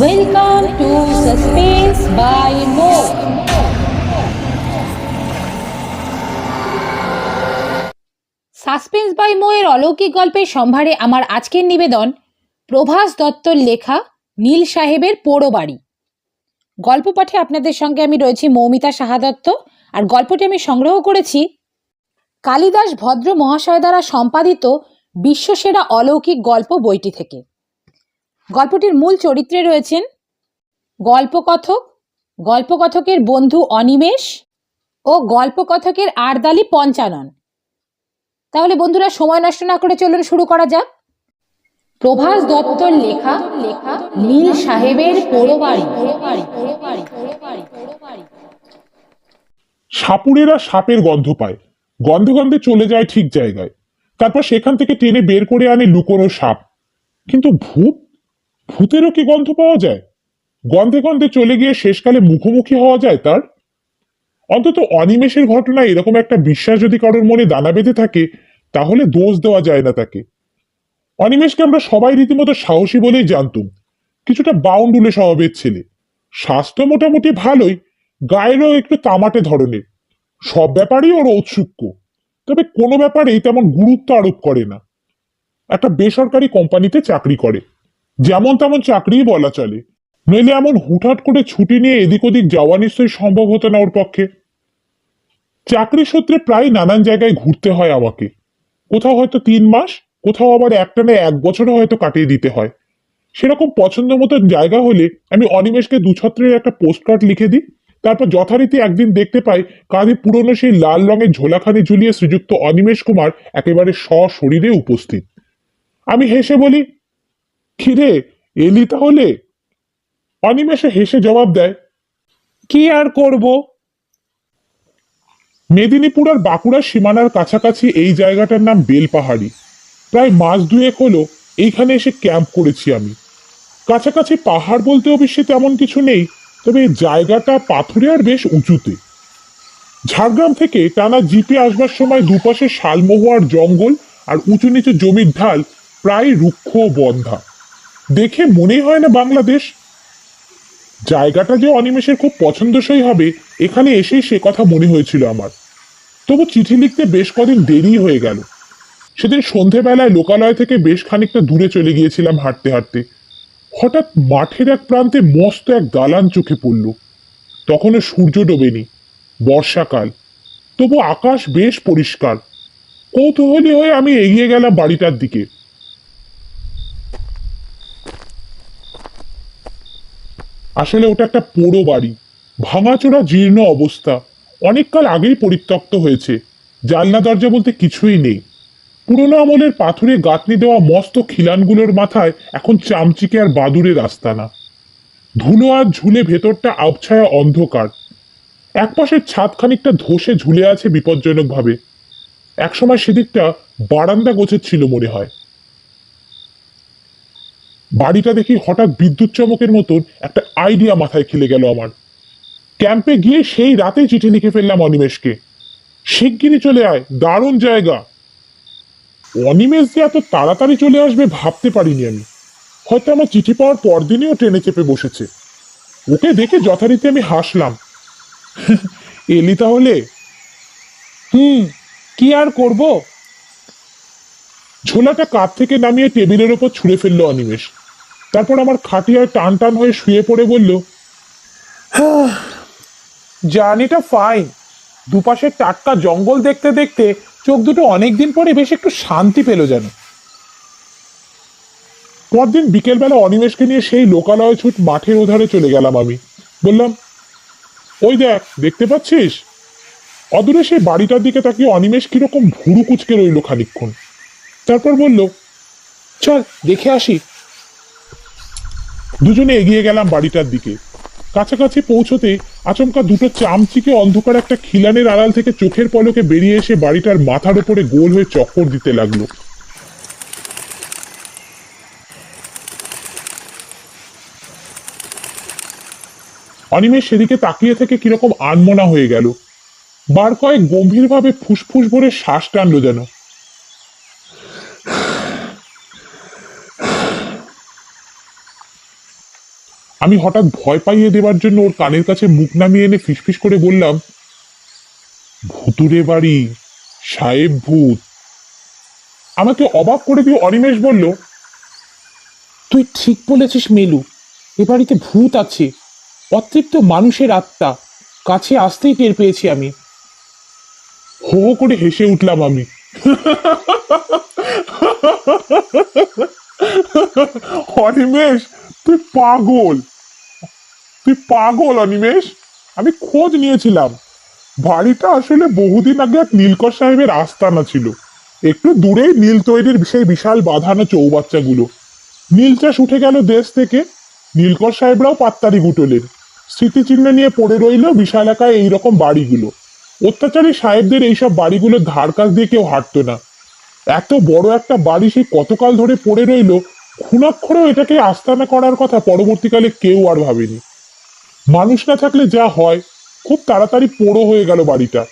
Welcome to Suspense by Mo. Suspense by Mo এর অলৌকিক গল্পের সম্ভারে আমার আজকের নিবেদন প্রভাস দত্তর লেখা নীল সাহেবের পোড়ো বাড়ি। গল্প পাঠে আপনাদের সঙ্গে আমি রয়েছি মৌমিতা সাহা দত্ত, আর গল্পটি আমি সংগ্রহ করেছি কালিদাস ভদ্র মহাশয় দ্বারা সম্পাদিত বিশ্বসেরা অলৌকিক গল্প বইটি থেকে। গল্পটির মূল চরিত্রে রয়েছেন গল্পকথক, গল্পকথকের বন্ধু অনিমেষ ও গল্পকথকের আরদালি পঞ্চানন। তাহলে বন্ধুরা, সময় নষ্ট না করে চলুন শুরু করা যাক। প্রভাস দত্তর লেখা নীল সাহেবের পোড়ো বাড়ি। সাপুড়েরা সাপের গন্ধ পায়, গন্ধে গন্ধে চলে যায় ঠিক জায়গায়, তারপর সেখান থেকে টেনে বের করে আনে লুকোনো সাপ। কিন্তু ভূতেরও কি গন্ধ পাওয়া যায়? গন্ধে গন্ধে চলে গিয়ে শেষকালে মুখোমুখি হওয়া যায় তার? অন্তত অনিমেষের ঘটনা এরকম একটা বিশ্বাস যদি কারোর মনে দানা বেঁধে থাকে, তাহলে দোষ দেওয়া যায় না তাকে। অনিমেষকে আমরা সবাই রীতিমতো সাহসী বলেই জানতুম। কিছুটা বাউন্ডুলে স্বভাবের ছেলে, স্বাস্থ্য মোটামুটি ভালোই, গায়েরও একটু তামাটে ধরনের। সব ব্যাপারেই ওর ঔৎসুক্য, তবে কোনো ব্যাপারেই তেমন গুরুত্ব আরোপ করে না। একটা বেসরকারি কোম্পানিতে চাকরি করে, যেমন তেমন চাকরিই বলা চলে। নইলে এমন হুটহাট করে ছুটি নিয়ে এদিক ওদিক যাওয়া নিশ্চয়ই সম্ভব হতো না ওর পক্ষে। চাকরি সূত্রে প্রায় নানান জায়গায় ঘুরতে হয় আমাকে। কোথাও হয়তো 3 মাস, কোথাও আবার একটানে 1 বছরও হয়তো কাটিয়ে দিতে হয়। সেরকম পছন্দ মতো জায়গা হলে আমি অনিমেষকে 2 ছত্রের একটা পোস্টকার্ড লিখে দিই। তারপর যথারীতি একদিন দেখতে পাই কাঁধে পুরনো সেই লাল রঙের ঝোলাখানি ঝুলিয়ে শ্রীযুক্ত অনিমেষ কুমার একেবারে সশরীরে উপস্থিত। আমি হেসে বলি, খিরে এলি তাহলে? অনিমেষে হেসে জবাব দেয়, কি আর করব। মেদিনীপুর আর বাঁকুড়ার সীমানার কাছাকাছি এই জায়গাটার নাম বেলপাহাড়ি। প্রায় মাস 2 হলো এইখানে এসে ক্যাম্প করেছি আমি। কাছাকাছি পাহাড় বলতে অবশ্যই তেমন কিছু নেই, তবে জায়গাটা পাথুরে আর বেশ উঁচুতে। ঝাড়গ্রাম থেকে টানা জিপে আসবার সময় দুপাশে শালমহুয়ার জঙ্গল আর উঁচু নিচু জমির ঢাল, প্রায় রুক্ষ বন্ধা। দেখে মনেই হয় না বাংলাদেশ। জায়গাটা যে অনিমেষের খুব পছন্দসই হবে, এখানে এসেই সে কথা মনে হয়েছিল আমার। তবু চিঠি লিখতে বেশ কদিন দেরি হয়ে গেল। সেদিন সন্ধেবেলায় লোকালয় থেকে বেশ খানিকটা দূরে চলে গিয়েছিলাম হাঁটতে হাঁটতে। হঠাৎ মাঠের এক প্রান্তে মস্ত এক দালান চোখে পড়ল। তখনও সূর্য ডোবেনি, বর্ষাকাল, তবু আকাশ বেশ পরিষ্কার। কৌতূহলী হয়ে আমি এগিয়ে গেলাম বাড়িটার দিকে। আসলে ওটা একটা পোড়ো বাড়ি, ভাঙাচোরা জীর্ণ অবস্থা। অনেককাল আগেই পরিত্যক্ত হয়েছে, জানলা দরজা বলতে কিছুই নেই। পুরোনো আমলের পাথুরে গাঁথনি দেওয়া মস্ত খিলানগুলোর মাথায় এখন চামচিকে আর বাদুড়ের আস্তানা। ধুলো আর ঝুলে ভেতরটা আবছায়া অন্ধকার। একপাশের ছাদ খানিকটা ধসে ঝুলে আছে বিপজ্জনক ভাবে। একসময় সেদিকটা বারান্দা গোছের ছিল মনে হয়। বাড়িটা দেখি হঠাৎ বিদ্যুৎ চমকের মতন একটা আইডিয়া মাথায় খেলে গেল আমার। ক্যাম্পে গিয়ে সেই রাতে চিঠি লিখে ফেললাম অনিমেষকে, শিগগিরই চলে আয়, দারুণ জায়গা। অনিমেষ যে এত তাড়াতাড়ি চলে আসবে ভাবতে পারিনি আমি। হয়তো আমার চিঠি পাওয়ার পরদিনই ও ট্রেনে চেপে বসেছে। ওকে দেখে যথারীতি আমি হাসলাম। এলি তাহলে? কি আর করব। ঝোলাটা কাঁধ থেকে নামিয়ে টেবিলের ওপর ছুঁড়ে ফেললো অনিমেষ। তারপর আমার খাটিয়ায় টান টান হয়ে শুয়ে পড়ে বলল, জার্নিটা ফাইন। দুপাশে টাটকা জঙ্গল দেখতে দেখতে চোখ দুটো অনেকদিন পরে বেশ একটু শান্তি পেল যেন। পরদিন বিকেলবেলা অনিমেষকে নিয়ে সেই লোকালয় ছুট মাঠের ওধারে চলে গেলাম আমি। বললাম, ওই দেখ, দেখতে পাচ্ছিস? অদূরে সেই বাড়িটার দিকে তাকিয়ে অনিমেষ কিরকম ভুরু কুচকে রইল খানিকক্ষণ। তারপর বলল, চল দেখে আসি। দুজনে এগিয়ে গেলাম বাড়িটার দিকে। কাছাকাছি পৌঁছতে আচমকা দুটো চামচিকে অন্ধকার একটা খিলানের আড়াল থেকে চোখের পলকে বেরিয়ে এসে বাড়িটার মাথার উপরে গোল হয়ে চক্কর দিতে লাগলো। অনিমেষ সেদিকে তাকিয়ে থেকে কিরকম আনমনা হয়ে গেল। বার কয়েক গম্ভীরভাবে ফুসফুস ভরে শ্বাস টানলো যেন। আমি হঠাৎ ভয় পাইয়ে দেবার জন্য ওর কানের কাছে মুখ নামিয়ে এনে ফিসফিস করে বললাম, ভুতুরে বাড়ি, সাহেব ভূত। আমাকে অবাক করে দিয়ে অনিমেষ বলল, তুই ঠিক বলেছিস মেলু, এ বাড়িতে ভূত আছে, অতৃপ্ত মানুষের আত্মা, কাছে আসতেই টের পেয়েছি আমি। হো হো করে হেসে উঠলাম আমি। অনিমেষ, তুই পাগল, তুই পাগল অনিমেষ। আমি খোঁজ নিয়েছিলাম, বাড়িটা আসলে বহুদিন আগে এক নীলকর সাহেবের আস্তানা ছিল। একটু দূরেই নীল তৈরির সেই বিশাল বাঁধানো চৌবাচ্চাগুলো। নীল চাষ উঠে গেল দেশ থেকে, নীলকর সাহেবরাও পাত্তারি গুটলেন। স্মৃতিচিহ্ন নিয়ে পড়ে রইল বিশাল এলাকায় এইরকম বাড়িগুলো। অত্যাচারী সাহেবদের এইসব বাড়িগুলোর ধার কাছ দিয়ে কেউ হাঁটতো না। এত বড় একটা বাড়ি সেই কতকাল ধরে পড়ে রইল, খুনাক্ষরেও এটাকে আস্তানা করার কথা পরবর্তীকালে কেউ আর ভাবেনি। মানুষ না থাকলে যা হয়, খুব তাড়াতাড়ি পোড়ো হয়ে গেল বাড়িটা।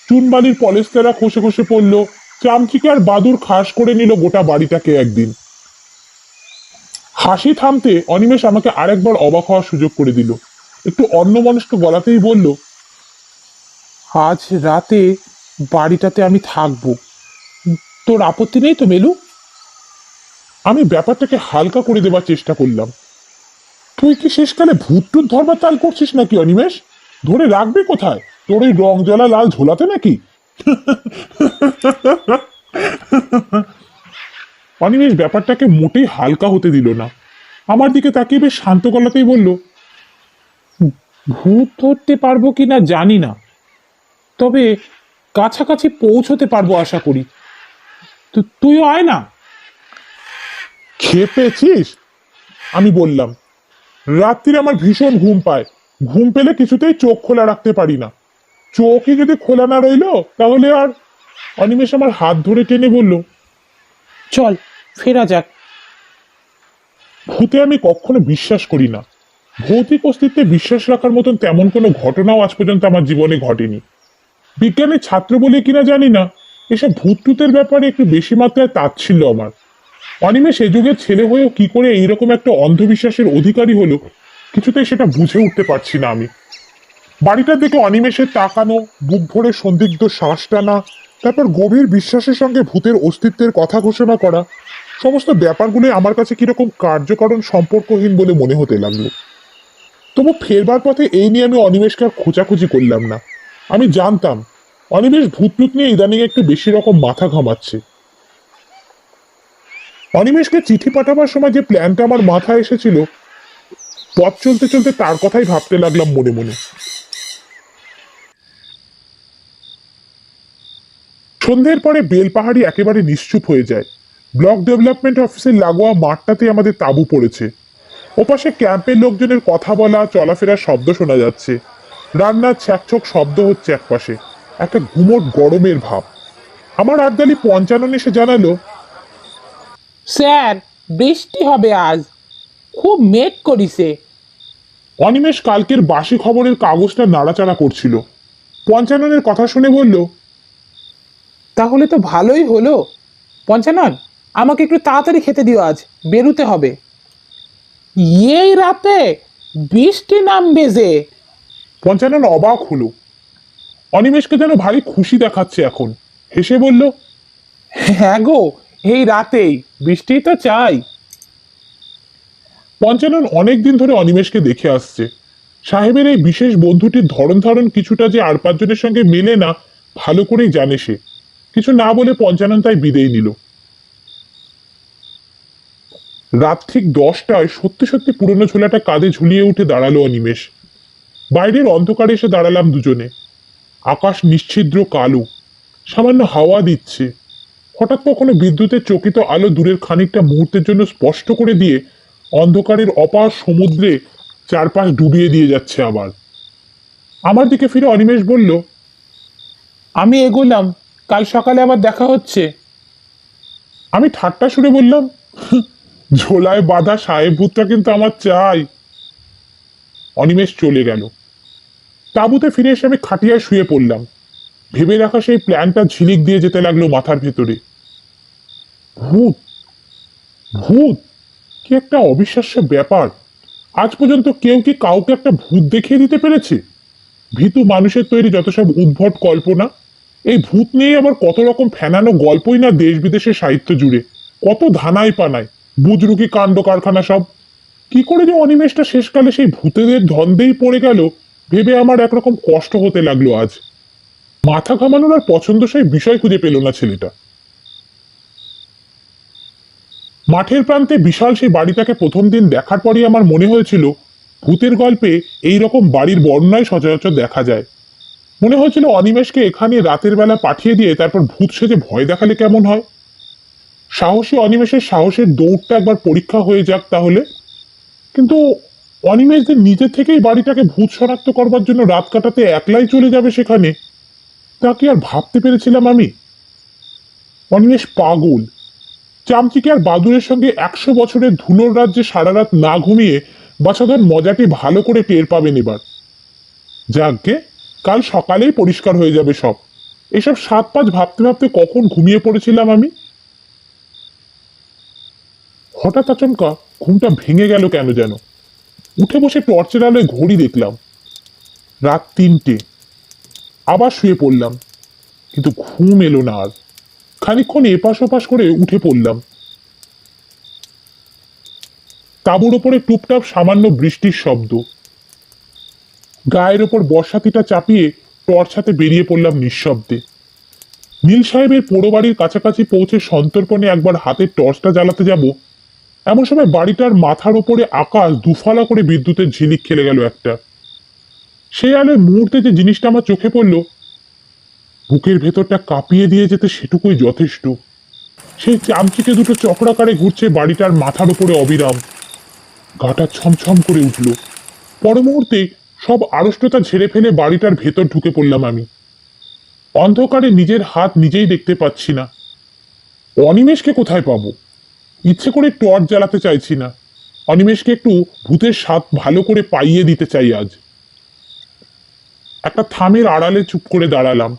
চুনবালির পলেস্তারা খসে খসে পড়লো, চামচিকে আর বাদুর খাস করে নিল গোটা বাড়িটাকে একদিন। হাসি থামতে অনিমেষ আমাকে আরেকবার অবাক হওয়ার সুযোগ করে দিল। একটু অন্যমনস্ক গলাতেই বলল, আজ রাতে বাড়িটাতে আমি থাকবো, তোর আপত্তি নেই তো মেলু? আমি ব্যাপারটাকে হালকা করে দেবার চেষ্টা করলাম। তুই কি শেষকালে ভূত টুত ধরবার তাল করছিস নাকি অনিমেষ? ধরে রাখবে কোথায়, তোর ওই রং জ্বলা লাল ঝোলাতে নাকি? অনিমেষ ব্যাপারটাকে মোটেই হালকা হতে দিল না। আমার দিকে তাকিয়ে বেশ শান্ত গলাতেই বলল, ভূত ধরতে পারবো কিনা জানি না, তবে কাছাকাছি পৌঁছতে পারবো আশা করি। তুইও আয় না। খেপেছিস? আমি বললাম, রাত্রিরে আমার ভীষণ ঘুম পায়, ঘুম পেলে কিছুতেই চোখ খোলা রাখতে পারি না। চোখই যদি খোলা না রইলো তাহলে আর। অনিমেষ আমার হাত ধরে টেনে বলল, চল ফেরা যাক। ভূতে আমি কখনো বিশ্বাস করি না। ভৌতিক অস্তিত্বে বিশ্বাস রাখার মতন তেমন কোনো ঘটনাও আজ পর্যন্ত আমার জীবনে ঘটেনি। বিজ্ঞানের ছাত্র বলে কিনা জানি না, এসব ভূত টুতের ব্যাপারে একটু বেশি মাত্রায় তাচ্ছিল্য আমার। অনিমেষ এ যুগের ছেলে হয়েও কি করে এইরকম একটা অন্ধবিশ্বাসের অধিকারী হলো, কিছুতেই সেটা বুঝে উঠতে পারছি না আমি। বাড়িটার দিকে অনিমেষের তাকানো, বুক ভরে সন্দিগ্ধ শ্বাস টানা, তারপর গভীর বিশ্বাসের সঙ্গে ভূতের অস্তিত্বের কথা ঘোষণা করা, সমস্ত ব্যাপারগুলো আমার কাছে কিরকম কার্যকরণ সম্পর্কহীন বলে মনে হতে লাগলো। তবু ফেরবার পথে এই নিয়ে আমি অনিমেষকে আর খোঁজাখুঁজি করলাম না। আমি জানতাম অনিমেষ ভূতটুত নিয়ে ইদানিং একটু বেশি রকম মাথা ঘামাচ্ছে। অনিমেষকে চিঠি পাঠাবার সময় যে প্ল্যানটা আমার মাথায় এসেছিল, পথ চলতে চলতে তার কথাই ভাবতে লাগলাম মনে মনে। সন্ধ্যের পরে বেলপাহাড়ি একেবারে নিশ্চুপ হয়ে যায়। ব্লক ডেভেলপমেন্ট অফিসের লাগোয়া মাঠটাতে আমাদের তাঁবু পড়েছে। ওপাশে ক্যাম্পের লোকজনের কথা বলা, চলাফেরার শব্দ শোনা যাচ্ছে। রান্নার ছ্যাকছক শব্দ হচ্ছে একপাশে, একটা গুমোট গরমের ভাব। আমার আর্দালি পঞ্চানন এসে জানালো, স্যার, বৃষ্টি হবে আজ, খুব মেঘ করিছে। অনিমেষ কালকের বাসি খবরের কাগজটা নাড়াচাড়া করছিল। পঞ্চাননের কথা শুনে বলল, তাহলে তো ভালোই হলো। পঞ্চানন, আমাকে একটু তাড়াতাড়ি খেতে দিও, আজ বেরোতে হবে। এই রাতে বৃষ্টি নামবে যে? পঞ্চানন অবাক হলো। অনিমেষকে যেন ভারী খুশি দেখাচ্ছে এখন। হেসে বলল, হ্যাঁ গো, এই রাতেই বৃষ্টি তো চাই। পঞ্চানন অনেকদিন ধরে অনিমেষকে দেখে আসছে। সাহেবের এই বিশেষ বন্ধুটির ধরন ধারণ কিছুটা যে আর পাঁচজনের সঙ্গে মেলে না, ভালো করেই জানে সে। কিছু না বলে পঞ্চানন তাই বিদেয় নিল। রাত ঠিক 10টায় সত্যি সত্যি পুরনো ঝোলাটা কাঁধে ঝুলিয়ে উঠে দাঁড়ালো অনিমেষ। বাইরের অন্ধকারে এসে দাঁড়ালাম দুজনে। আকাশ নিশ্ছিদ্র কালো, সামান্য হাওয়া দিচ্ছে। হঠাৎ কখনো বিদ্যুতের চকিত আলো দূরের খানিকটা মুহূর্তের জন্য স্পষ্ট করে দিয়ে অন্ধকারের অপার সমুদ্রে চারপাশ ডুবিয়ে দিয়ে যাচ্ছে আবার। আমার দিকে ফিরে অনিমেষ বলল, আমি এগোলাম, কাল সকালে আবার দেখা হচ্ছে। আমি ঠাট্টা সুরে বললাম, ঝোলায় বাঁধা সাহেব ভূতটা কিন্তু আমার চাই। অনিমেষ চলে গেল। তাঁবুতে ফিরে এসে আমি খাটিয়ায় শুয়ে পড়লাম। ভেবে রাখা সেই প্ল্যানটা ঝিলিক দিয়ে যেতে লাগলো মাথার ভেতরে। ভূত, ভূত কি একটা অবিশ্বাস্য ব্যাপার। আজ পর্যন্ত কেউ কি কাউকে একটা ভূত দেখিয়ে দিতে পেরেছে? ভীতু মানুষের তৈরি যত সব উদ্ভট কল্পনা, এই ভূত নিয়ে আবার কত রকম ফেনানো গল্পই না দেশ বিদেশের সাহিত্য জুড়ে, কত ধানাই পানায় বুজরুকি কাণ্ড কারখানা সব। কি করে যে অনিমেষটা শেষকালে সেই ভূতেদের ধন্দেই পড়ে গেল ভেবে আমার একরকম কষ্ট হতে লাগলো আজ। মাথা ঘামানোর আর পছন্দসই বিষয় খুঁজে পেল না ছেলেটা। মাঠের প্রান্তে বিশাল সেই বাড়িটাকে প্রথম দিন দেখার পরই আমার মনে হয়েছিল ভূতের গল্পে এই রকম বাড়ির বর্ণনায় সচরাচর দেখা যায়। মনে হয়েছিল অনিমেষকে এখানে রাতের বেলা পাঠিয়ে দিয়ে তারপর ভূত সেজে ভয় দেখালে কেমন হয়। সাহসী অনিমেষের সাহসের দৌড়টা একবার পরীক্ষা হয়ে যাক তাহলে। কিন্তু অনিমেষদের নিজে থেকেই বাড়িটাকে ভূত শনাক্ত করবার জন্য রাত কাটাতে একলাই চলে যাবে সেখানে, তা কি আর ভাবতে পেরেছিলাম আমি? অনিমেষ পাগল। চামচিকে আর বাদুরের সঙ্গে 100 বছরের ধুলোর রাজ্যে সারা রাত না ঘুমিয়ে বাছাধন মজাটি ভালো করে টের পাবেন এবার। যাকগে, কাল সকালেই পরিষ্কার হয়ে যাবে সব। এসব 7-5 ভাবতে ভাবতে কখন ঘুমিয়ে পড়েছিলাম আমি। হঠাৎ আচমকা ঘুমটা ভেঙে গেল কেন যেন। উঠে বসে টর্চের আলোয় ঘড়ি দেখলাম, রাত 3টে। আবার শুয়ে পড়লাম, কিন্তু ঘুম এলো না আর। খানিকক্ষণ এপাশ ওপাশ করে উঠে পড়লাম। তাঁবুর ওপরে টুপটাপ সামান্য বৃষ্টির শব্দ। গায়ের ওপর বর্ষাতিটা চাপিয়ে টর্চ হাতে বেরিয়ে পড়লাম নিঃশব্দে। নীল সাহেবের পোড়ো বাড়ির কাছাকাছি পৌঁছে সন্তর্পণে একবার হাতের টর্চটা জ্বালাতে যাব, এমন সময় বাড়িটার মাথার ওপরে আকাশ দুফালা করে বিদ্যুতের ঝিলিক খেলে গেল একটা। সেই আলোয় মুহূর্তে যে জিনিসটা আমার চোখে পড়ল, বুকের ভেতরটা কাঁপিয়ে দিয়ে যেতে সেটুকুই যথেষ্ট। সেই চামচিকে দুটো চক্রাকারে ঘুরছে বাড়িটার মাথার উপরে অবিরাম। গাটা ছমছম করে উঠল। পর মুহূর্তে সব আড়ষ্টতা ঝেড়ে ফেলে বাড়িটার ভেতর ঢুকে পড়লাম আমি। অন্ধকারে নিজের হাত নিজেই দেখতে পাচ্ছি না। অনিমেষকে কোথায় পাবো? ইচ্ছে করে টর্চ জ্বালাতে চাইছি না। অনিমেষকে একটু ভূতের স্বাদ ভালো করে পাইয়ে দিতে চাই আজ। একটা থামের আড়ালে চুপ করে দাঁড়ালাম।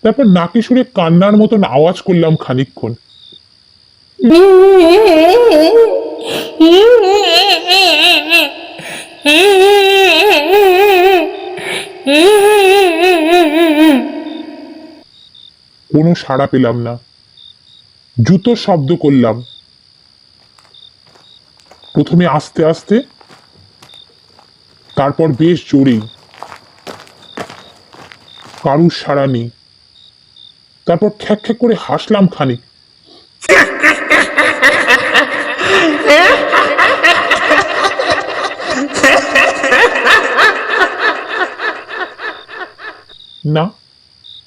তারপর নাকি সুরে কান্নার মতন আওয়াজ করলাম খানিকক্ষণ। কোনো সাড়া পেলাম না। জুতোর শব্দ করলাম, প্রথমে আস্তে আস্তে, তারপর বেশ জোরেই। কারুর সাড়া নেই। তারপর খ্যাক খ্যাক করে হাসলাম খানিক। না,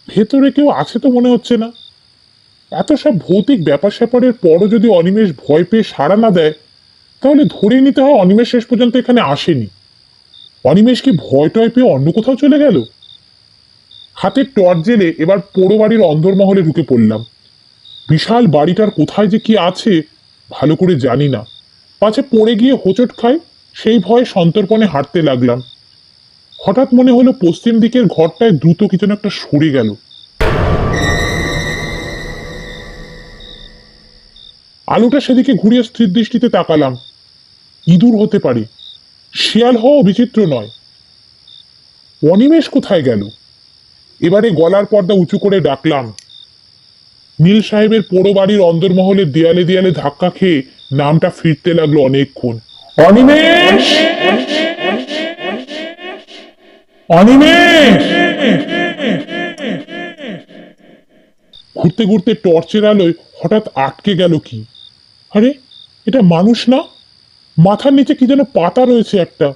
ভেতরে কেউ আছে তো মনে হচ্ছে না। এত সব ভৌতিক ব্যাপার স্যাপারের পরও যদি অনিমেষ ভয় পেয়ে সাড়া না দেয়, তাহলে ধরে নিতে হয় অনিমেষ শেষ পর্যন্ত এখানে আসেনি। অনিমেষ কি ভয় টয় পেয়ে অন্য কোথাও চলে গেল? হাতের টর্চ জেলে এবার পোড়ো বাড়ির অন্দরমহলে ঢুকে পড়লাম। বিশাল বাড়িটার কোথায় যে কি আছে ভালো করে জানি না, পাছে পড়ে গিয়ে হোঁচট খায় সেই ভয়ে সন্তর্পণে হাঁটতে লাগলাম। হঠাৎ মনে হলো পশ্চিম দিকের ঘরটায় দ্রুত কিছু একটা সরে গেল। আলোটা সেদিকে ঘুরিয়ে স্থির দৃষ্টিতে তাকালাম। ইঁদুর হতে পারে, শিয়াল হওয়া বিচিত্র নয়। অনিমেষ কোথায় গেল? এবারে গলার পর্দা উঁচু করে ডাকলাম। নীল সাহেবের পোড়ো বাড়ির অন্দরমহলের দেয়ালে দেয়ালে ধাক্কা খেয়ে নামটা ফিরতে লাগলো অনেকক্ষণ। অনিমেষ! অনিমেষ! ঘুরতে ঘুরতে টর্চের আলোয় হঠাৎ আটকে গেল কি। আরে, এটা মানুষ না, মাথার নিচে কি যেন পাতা রয়েছে একটা।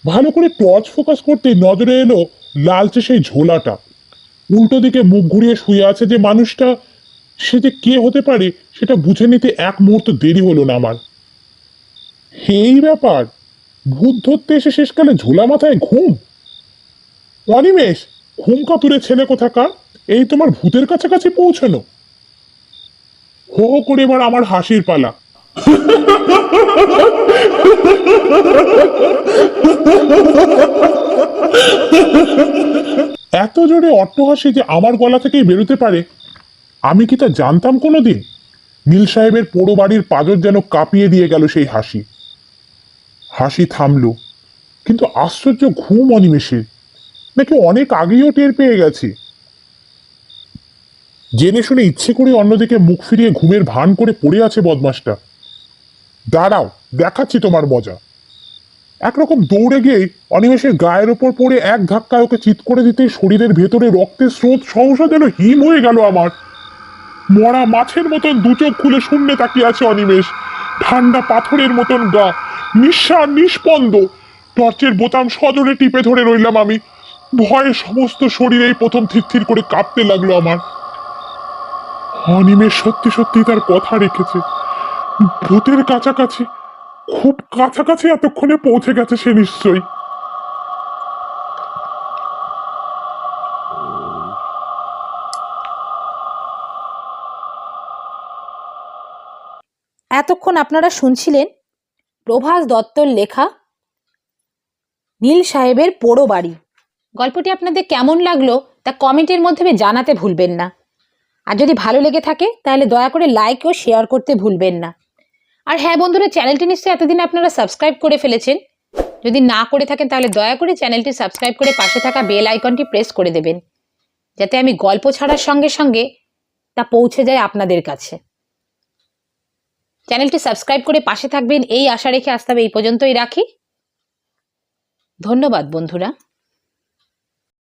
ভালো করে টর্চ ফোকাস করতে নজরে এলো লালচে সেই ঝোলাটা। উল্টো দিকে মুখ ঘুরিয়ে শুয়ে আছে যে মানুষটা, সে যে কে হতে পারে সেটা বুঝে নিতে এক মুহূর্ত দেরি হলো না আমার। এই ব্যাপার, ভূত ধরতে এসে শেষকালে ঝোলা মাথায় ঘুম? অনিমেষ, ঘুম কাতুরে ছেলে কোথাকার, এই তোমার ভূতের কাছাকাছি পৌঁছানো? হো হো করে এবার আমার হাসির পালা। এত জোরে অট্টহাসি যে আমার গলা থেকেই বেরোতে পারে আমি কি তা জানতাম কোনোদিন? নীল সাহেবের পোড়ো বাড়ির পাঁজর যেন কাঁপিয়ে দিয়ে গেল সেই হাসি। হাসি থামলো, কিন্তু আশ্চর্য ঘুম অনিমেষের, নাকি অনেক আগেও টের পেয়ে গেছে। জেনে শুনে ইচ্ছে করে অন্যদিকে মুখ ফিরিয়ে ঘুমের ভান করে পড়ে আছে বদমাসটা। দাঁড়াও, দেখাচ্ছি তোমার মজা। একরকম দৌড়ে গিয়ে অনিমেষের গায়ের ওপর পড়ে এক ধাক্কায় ওকে চিৎ করে দিতেই শরীরের ভেতরে রক্তের স্রোত সহসা যেন হিম হয়ে গেল আমার। মরা মাছের মতন দু চোখ খুলে শূন্যে তাকিয়ে আছে অনিমেষ। ঠান্ডা পাথরের মতন গা, নিঃশ্বাস নিষ্পন্দ। টর্চের বোতাম সজোরে টিপে ধরে রইলাম আমি। ভয়ে সমস্ত শরীরেই প্রথম থিরথির করে কাঁপতে লাগলো আমার। অনিমেষ সত্যি সত্যি তার কথা রেখেছে। ভূতের কাছাকাছি, খুব কাছাকাছি এতক্ষণে পৌঁছে গেছে সে নিশ্চয়ই। এতক্ষণ আপনারা শুনছিলেন প্রভাস দত্তর লেখা নীল সাহেবের পোড়ো বাড়ি। গল্পটি আপনাদের কেমন লাগলো তা কমেন্টের মাধ্যমে জানাতে ভুলবেন না। আর যদি ভালো লেগে থাকে তাহলে দয়া করে লাইক ও শেয়ার করতে ভুলবেন না। আর হ্যাঁ বন্ধুরা, চ্যানেলটি নিশ্চয়ই এতদিন আপনারা সাবস্ক্রাইব করে ফেলেছেন। যদি না করে থাকেন তাহলে দয়া করে চ্যানেলটি সাবস্ক্রাইব করে পাশে থাকা বেল আইকনটি প্রেস করে দেবেন, যাতে আমি গল্প ছাড়ার সঙ্গে সঙ্গে তা পৌঁছে যায় আপনাদের কাছে। চ্যানেলটি সাবস্ক্রাইব করে পাশে থাকবেন এই আশা রেখে আজ তবে এই পর্যন্তই রাখি। ধন্যবাদ বন্ধুরা।